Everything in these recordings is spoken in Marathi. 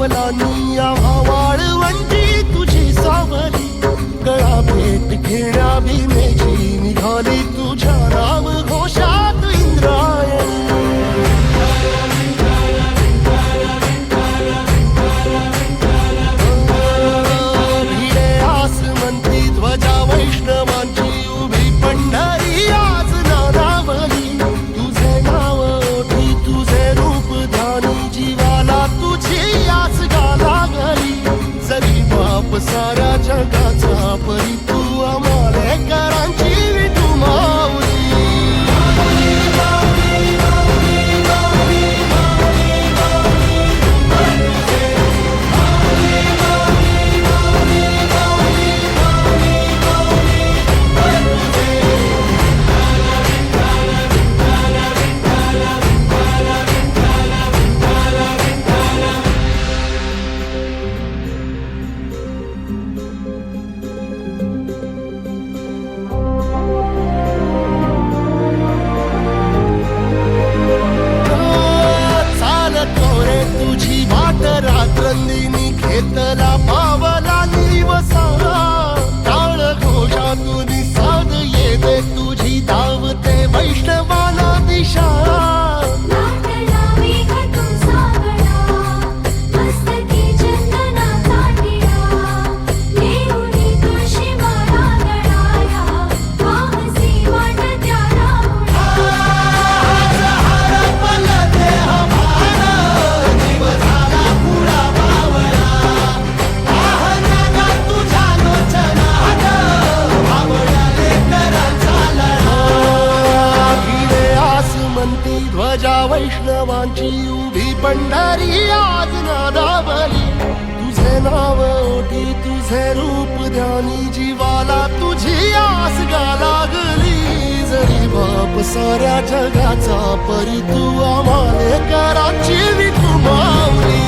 पावलांनी आम्हा वाळवंटी तुझी सावली गळा भेट घेण्या भीमेची निघाली तुझ्या नाम घोषात इंद्रायणी भिडे आसमंती ध्वजा वैष्णवांची उभी पंढरी आज नानावली तुझे नाव ओठी तुझे रूप ध्यानी जीवाला तुझी आस गाला गली जरी बाप साऱ्या जगाचा परी तू आमालेकरांची विठू माऊली तुझी वाट रात्रंदिनी घेतला पावला निवसाला टाळ घोषातून साध येते तुझी धावते वैष्णवाला दिशा ध्वजा वैष्णवांची उभी पंढरी आज नादावली तुझे नाव ओठी तुझे रूप ध्यानी जीवाला तुझी आस गा लागली जरी बाप साऱ्या जगाचा परी तू आमालेकरांची विठू माऊली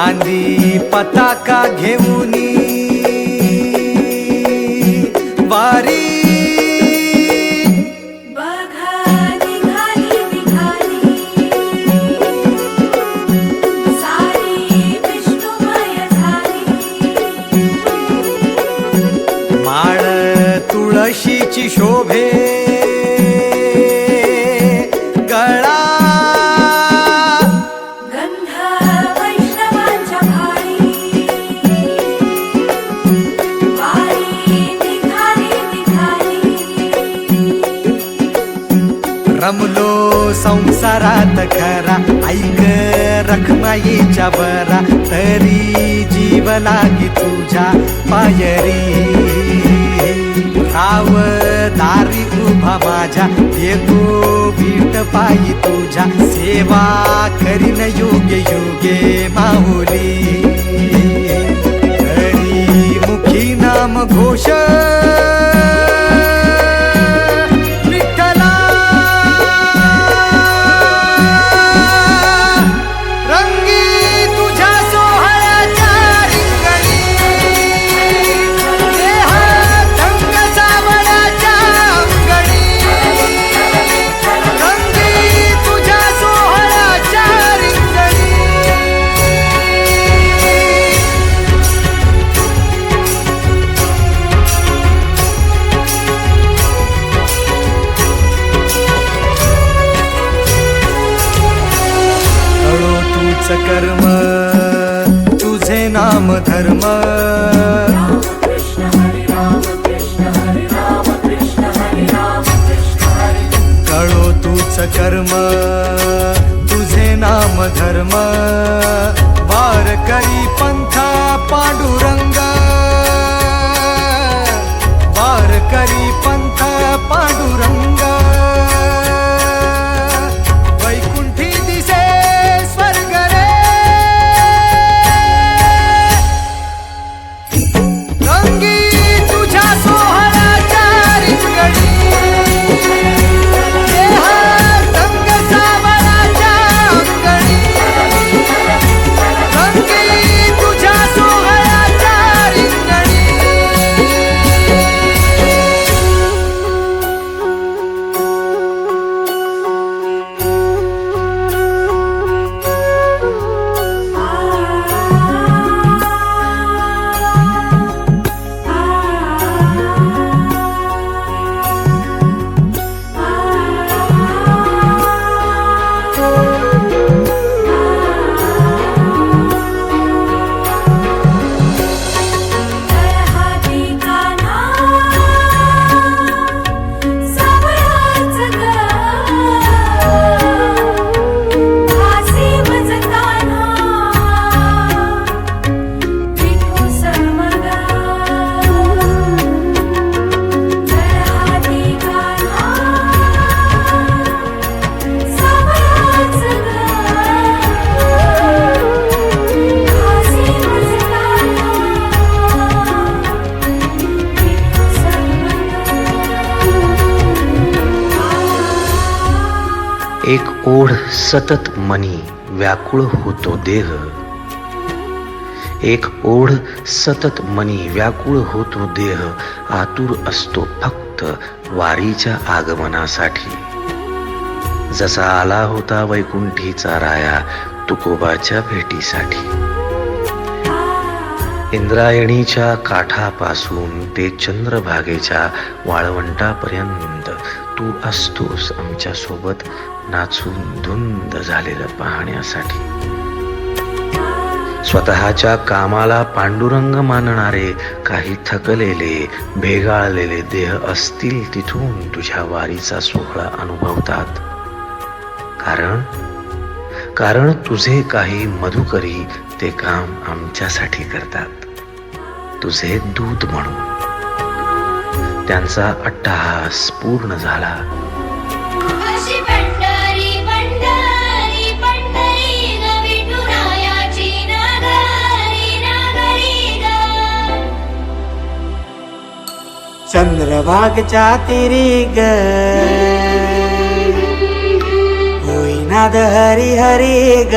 खांदी पताका घेऊनी वारी माळ तुळशीची शोभे गळा रमलो संसारात खरा ऐक रखमाईच्या बरा तरी जीव लागी तुझ्या पायरी राव दारी उभा माझ्या येतो बीट पायी तुझ्या सेवा करीन योगे योगे माऊली हरी मुखी नाम घोष कर्म तुझे नाम धर्म कळो तूच कर्म तुझे नाम धर्म वार करी पंथ पांडुरंग वार करी पंथ पांडुरंग एक ओढ सतत मनी व्याकुळ होतो देह, एक ओढ सतत मनी व्याकुळ होतो देह, आतुर असतो फक्त वारीच्या आगमनासाठी. जसा आला होता वैकुंठीचा राया तुकोबाच्या भेटीसाठी. इंद्रायणीच्या काठापासून ते चंद्रभागेच्या वाळवंटापर्यंत तू असतोस आमच्या सोबत नाचून धुंद झालेलं पाहण्यासाठी. स्वतःच्या कामाला पांडुरंग मानणारे काही थकलेले भेगाळलेले देह असतील तिथून तुझ्या वारीचा सोहळा अनुभवतात. कारण तुझे काही मधुकरी ते काम आमच्यासाठी करतात, तुझे दूत म्हणून. त्यांचा अट्टहास पूर्ण झाला. चंद्रभागच्या तिरी ग होईनाद हरी हरी ग.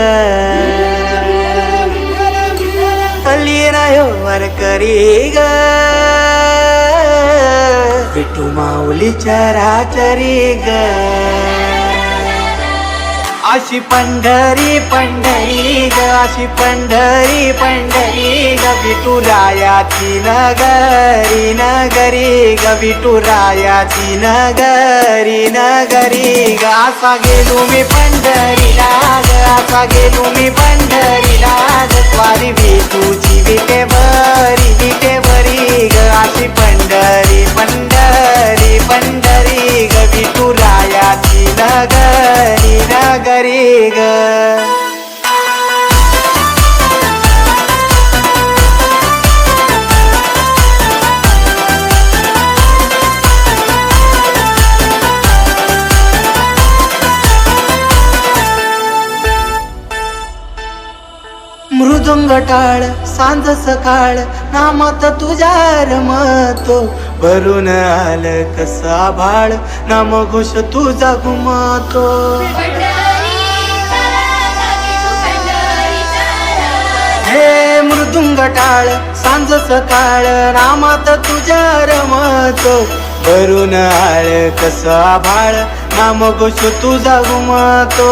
हल्ली नाही वारकरी ग विठू माऊलीच्या राचरी ग अशी पंढरी पंढरी ग अशी पंढरी पंढरी ग विठुरायाची नगरी नगरी ग विठुरायाची नगरी नगरी ग असा गेलो मी पंढरीला ग असा गेलो मी पंढरीला ग स्वारी विठूची विटे भरी ग अशी पंढरी पंढरी पंढरी ग विठुरायाची नगरी नगरी ग मृदुंग टाळ सांज सकाळ नामात तुझ्या रमतो भरून आलं कसा भाळ नाम घोष तुझा घुमतो हे मृदुंग टाळ सांज सकाळ नामात तुझ्या रमतो भरून आलं कसा भाळ नाम घोष तुझा घुमतो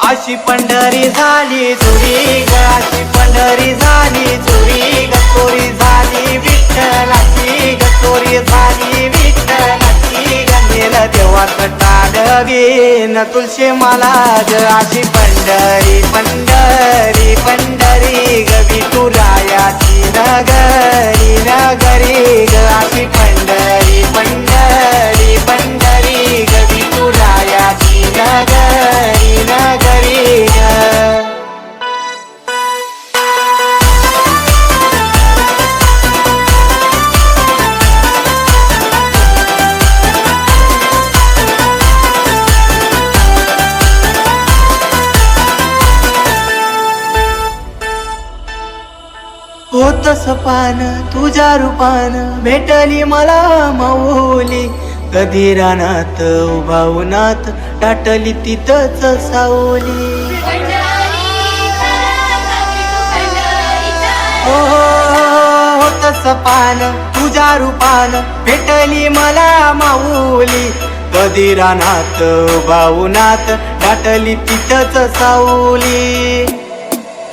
अशी पंढरी झाली चोरी ग अशी पंढरी झाली चोरी ग चोरी झाली विठ्ठलाची ग चोरी झाली विठ्ठलाची ग नेलं देवाचं टाळगीन तुळशी मला ग अशी पंढरी पंढरी पंढरी ग विठुरायाची नगरी नगरी ग अशी पंढरी पंढरी पंढरी ग विठुरायाची नगरी नगरी ग होतस पान तुझ्या रूपान भेटली मला माऊली कधी रानात उभा उन्हात टाटली तिथंच सावली होतस पान तुझ्या रूपान भेटली मला माऊली कधी रानात उभा उन्हात टाटली तिथंच सावली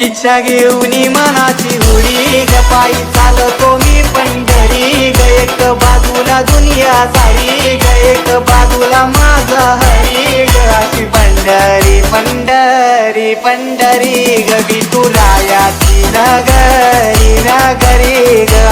इच्छा घेऊन मनाची हुडी ग पायी चालतो मी पंढरी ग एक बाजूला दुनिया सारी ग एक बाजूला माझा हरी ग अशी पंढरी पंढरी पंढरी ग विठुरायाची नगरी नगरी ग